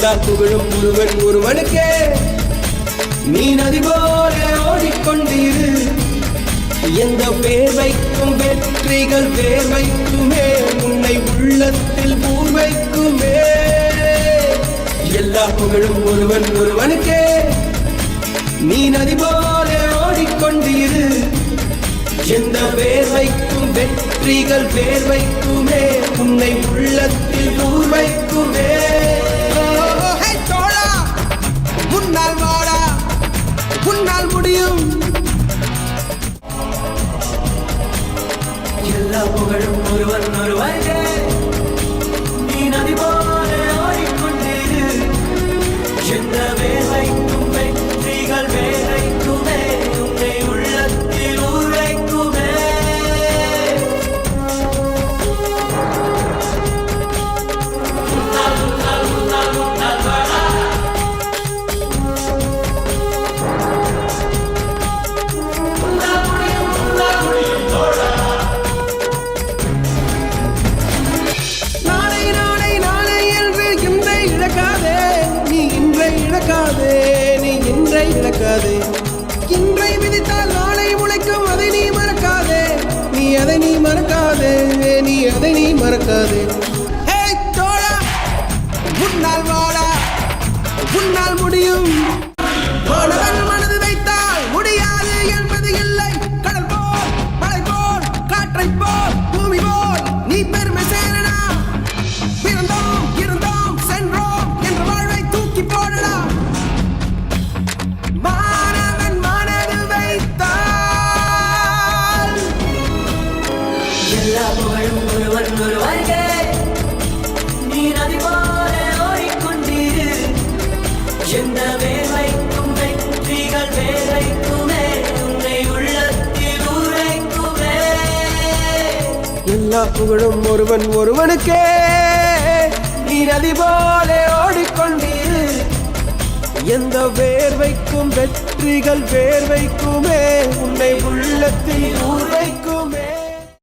எல்லா புகழும் ஒருவன் ஒருவனுக்கே. நீ நதி போல ஓடிக்கொண்டிரு, எந்த வேர்வைக்கும் வெற்றிகள் வேர்வைக்குமே, உன்னை உள்ளத்தில் பூர்வைக்குமே. எல்லா புகழும் ஒருவன் ஒருவனுக்கே. நீ நதி போல ஓடிக்கொண்டிரு, எந்த வேர்வைக்கும் வெற்றிகள் வேர்வைக்குமே, உன்னை உள்ளத்தில் பூர்வைக்குமே. முன்னால் வாடா, உன்னால் முடியும். எல்லா புகழும் ஒருவன் ஒருவனுக்கே. நீ நதி போல ஓடிக்கொண்டிரு, எந்த வேர்வைக்கும் வெற்றிகள் வேர்வைக்குமே, உன்னை உள்ளத்தில் ஊர்வைக்குமே. நாளை நாளை நாளை என்று இன்றை இழக்காதே, நீ இன்றை இழக்காதே, நீ இன்றை இழக்காதே. இன்றை விதித்தால் நாளை முளைக்கும், அதை நீ மறக்காதே, நீ அதை நீ மறக்காதே, நீ அதை நீ மறக்காதே. ஏய் தோழா, முன்னால் வாடா, உன்னால் முடியும். மாணவன் மனது வைத்தால் முடியாது என்பது இல்லை. கடல் போல், மலை போல், காற்றை போல், பூமி போல் நீ பெருமை சேரனா. பிறந்தோம், இருந்தோம், சென்றோம் என்ற வாழ்வை தூக்கி போடடா. மாணவன் மனது வைத்தால் எல்லா புகழும் ஒருவன் ஒருவனுக்கே. நீ நதி போல ஓடிக்கொண்டிரு, எந்த வேர்வைக்கும் வெற்றிகள் வேர்வைக்குமே, உன்னை உள்ளத்தில் ஊர்வைக்குமே. எல்லா புகழும் ஒருவன் ஒருவனுக்கே. நீ நதி போல ஓடிக்கொண்டிரு, எந்த வேர்வைக்கும் வெற்றிகள் வேர்வைக்குமே, உன்னை உள்ளத்தில் ஊர்வைக்குமே.